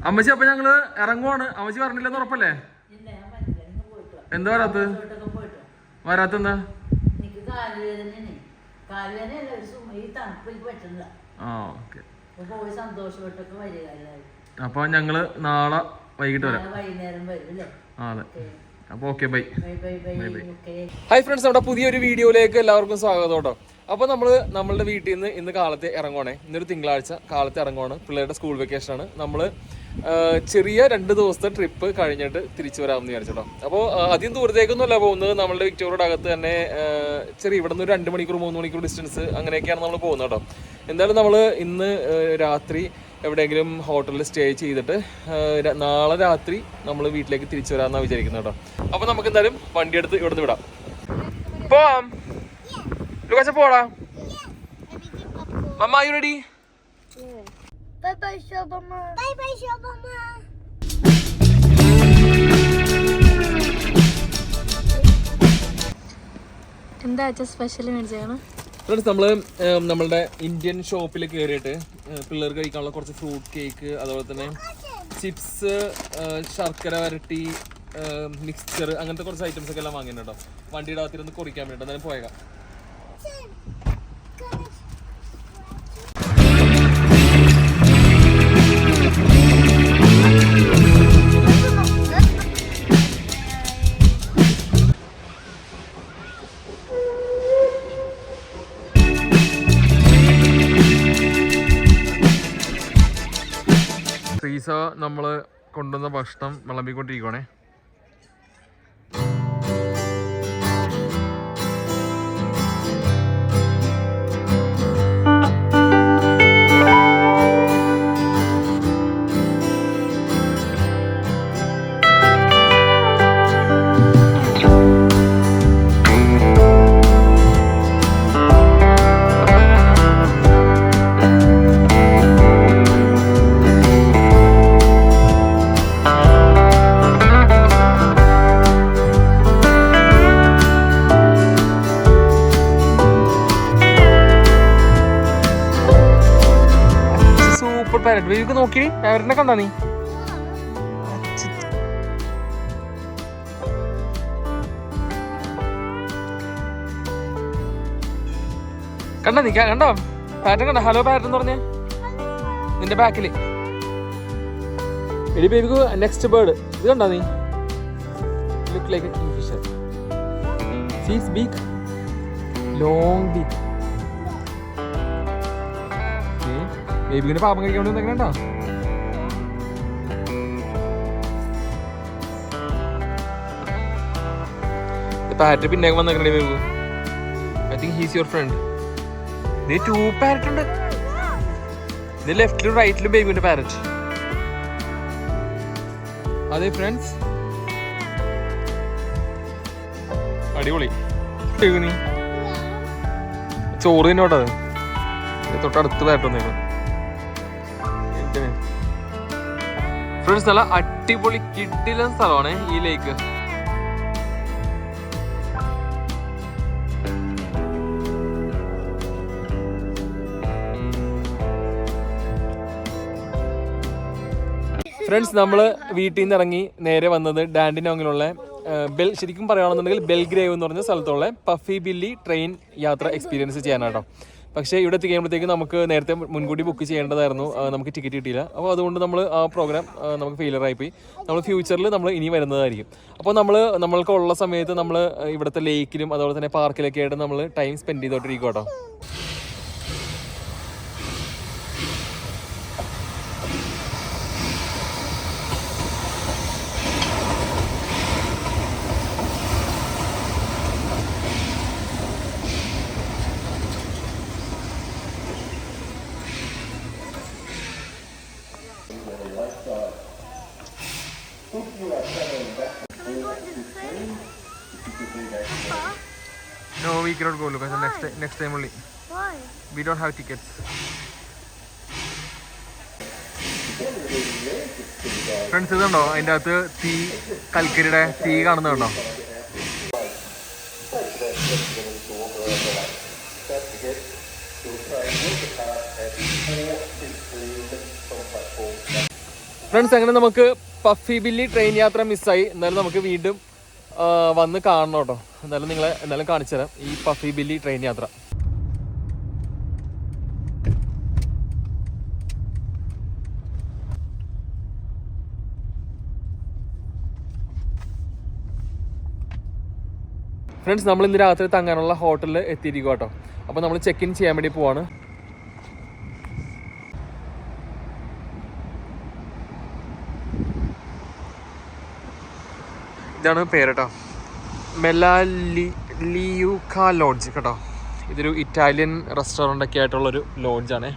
അമ്മച്ചി അപ്പൊ ഞങ്ങള് ഇറങ്ങുവാണ്. അമ്മച്ചി പറഞ്ഞില്ലെന്ന് ഉറപ്പല്ലേ? എന്താ വരാത്തെന്താ? അപ്പൊ ഞങ്ങള് നാളെ വൈകിട്ട് വരാം. അതെ, അപ്പൊ ഓക്കെ, ബൈ. ഹായ് ഫ്രണ്ട്സ്, നമ്മുടെ പുതിയൊരു വീഡിയോയിലേക്ക് എല്ലാവർക്കും സ്വാഗതം കേട്ടോ. അപ്പോൾ നമ്മളുടെ വീട്ടിൽ നിന്ന് ഇന്ന് കാലത്ത് ഇറങ്ങുവാണേ. ഇന്നൊരു തിങ്കളാഴ്ച കാലത്ത് ഇറങ്ങുവാണ്. പിള്ളേരുടെ സ്കൂൾ വെക്കേഷനാണ്. നമ്മൾ ചെറിയ 2 ദിവസത്തെ ട്രിപ്പ് കഴിഞ്ഞിട്ട് തിരിച്ചു വരാമെന്ന് വിചാരിച്ചോട്ടോ. അപ്പോൾ അധികം ദൂരത്തേക്കൊന്നുമല്ല പോകുന്നത്. നമ്മളുടെ വിക്ടോറിയയുടെ അകത്ത് തന്നെ ചെറിയ ഇവിടെ നിന്ന് 2 മണിക്കൂർ 3 മണിക്കൂർ ഡിസ്റ്റൻസ് അങ്ങനെയൊക്കെയാണ് നമ്മൾ പോകുന്നത് കേട്ടോ. എന്തായാലും നമ്മൾ ഇന്ന് രാത്രി എവിടെയെങ്കിലും ഹോട്ടലിൽ സ്റ്റേ ചെയ്തിട്ട് നാളെ രാത്രി നമ്മൾ വീട്ടിലേക്ക് തിരിച്ചു വരാമെന്നാണ് വിചാരിക്കുന്നത് കേട്ടോ. അപ്പോൾ നമുക്ക് എന്തായാലും വണ്ടി എടുത്ത് ഇവിടുന്ന് വിടാം. പോവാം ലുക്കാച്ച, പോടാ. മമ്മ, are you ready? Bye bye Shobama. Bye bye Shobama. എന്താ സ്പെഷ്യൽ മേടിച്ചാണ് ഫ്രണ്ട്സ്? നമ്മളുടെ ഇന്ത്യൻ ഷോപ്പിൽ കയറിയിട്ട് പിള്ളേർക്ക് കഴിക്കാനുള്ള കുറച്ച് ഫ്രൂട്ട് കേക്ക്, അതുപോലെ തന്നെ ചിപ്സ്, ശർക്കര വരട്ടി, മിക്സ്ചർ, അങ്ങനത്തെ കുറച്ച് ഐറ്റംസ് ഒക്കെ എല്ലാം വാങ്ങിയിട്ടുണ്ട് കേട്ടോ. വണ്ടിയുടെ അകത്തിരുന്ന് കുറിക്കാൻ വേണ്ടി എന്തായാലും പോയേക്കാം. ട്രീസ നമ്മൾ കൊണ്ടുവന്ന ഭക്ഷണം വിളമ്പിക്കൊണ്ടിരിക്കുവാണേ. നോക്കി അവരെ കണ്ടാ നീ? കണ്ടോ നീ? കണ്ടോ പാറ്റൻ? കണ്ടോ? ഹലോ പാറ്റൻ എന്ന് പറഞ്ഞേ നിന്റെ ബാക്കില്. എടി ബേബിക്ക് നെക്സ്റ്റ് ബേർഡ് ഇത് കണ്ടോ നീ? Look like a kingfisher. Sees beak, long beak. ബേബിന്റെ പാപം കഴിക്കാൻ വേണ്ടി വന്നേക്കണോ? പാരറ്റ് പിന്നെ വന്നേക്കണേ ബേബു. I think he's your friend. ഇത് 2 പാരറ്റ് ഉണ്ട്. ഇത് ലെഫ്റ്റിലും റൈറ്റിലും ബേബിന്റെ പാരറ്റ്. അതെ ഫ്രണ്ട്സ്, അടിപൊളി. നീ ചോറ് തിന്നോട്ടത്. തൊട്ടടുത്ത് പാരറ്റ് വന്നേക്കും. ഫ്രണ്ട്സ്, നല്ല അടിപൊളി കിടിലൻ സ്ഥലമാണ് ഈ ലേക്ക്. ഫ്രണ്ട്സ്, നമ്മൾ വീട്ടിൽ നിന്ന് ഇറങ്ങി നേരെ വന്നത് ഡാൻഡിനോങ്ങിലുള്ള ശരിക്കും പറയുകയാണെന്നുണ്ടെങ്കിൽ ബെൽഗ്രേവ് എന്ന് പറഞ്ഞ സ്ഥലത്തുള്ള പഫി ബില്ലി ട്രെയിൻ യാത്ര എക്സ്പീരിയൻസ് ചെയ്യാനാട്ടോ. പക്ഷേ ഇവിടെ എത്തിക്കുമ്പോഴത്തേക്ക് നമുക്ക് നേരത്തെ മുൻകൂട്ടി ബുക്ക് ചെയ്യേണ്ടതായിരുന്നു. നമുക്ക് ടിക്കറ്റ് കിട്ടിയില്ല. അപ്പോൾ അതുകൊണ്ട് നമ്മൾ ആ പ്രോഗ്രാം നമുക്ക് ഫെയിലറായിപ്പോയി. നമ്മൾ ഫ്യൂച്ചറിൽ നമ്മൾ ഇനി വരുന്നതായിരിക്കും. അപ്പോൾ നമ്മൾക്കുള്ള സമയത്ത് നമ്മൾ ഇവിടുത്തെ ലേക്കിലും അതുപോലെ തന്നെ പാർക്കിലൊക്കെ ആയിട്ട് നമ്മൾ ടൈം സ്പെൻഡ് ചെയ്തോണ്ടിരിക്കും കേട്ടോ. No, we cannot go, Lucas. Next time only. Why? We don't have tickets. Friends, ഇതുണ്ടോ അതിൻ്റെ അകത്ത് തീ, കൽക്കരിയുടെ തീ കാണുന്നുണ്ടോ? ഫ്രണ്ട്സ് അങ്ങനെ നമുക്ക് പഫി ബില്ലി ട്രെയിൻ യാത്ര മിസ്സായി. എന്നാലും നമുക്ക് വീണ്ടും വന്ന് കാണണം കേട്ടോ. എന്തായാലും നിങ്ങളെ എന്തായാലും കാണിച്ചു തരാം ഈ പഫി ബില്ലി ട്രെയിൻ യാത്ര. ഫ്രണ്ട്സ് നമ്മൾ ഇന്ന് രാത്രി തങ്ങാനുള്ള ഹോട്ടലിൽ എത്തിയിരിക്കും കേട്ടോ. അപ്പോൾ നമ്മൾ ചെക്ക് ഇൻ ചെയ്യാൻ വേണ്ടി പോവാണ്. ഇതാണ് പേര് കേട്ടോ, മെലാലിയൂക്ക ലോഡ്ജ് കേട്ടോ. ഇതൊരു ഇറ്റാലിയൻ റെസ്റ്റോറൻ്റ് ഒക്കെ ആയിട്ടുള്ളൊരു ലോഡ്ജാണ്.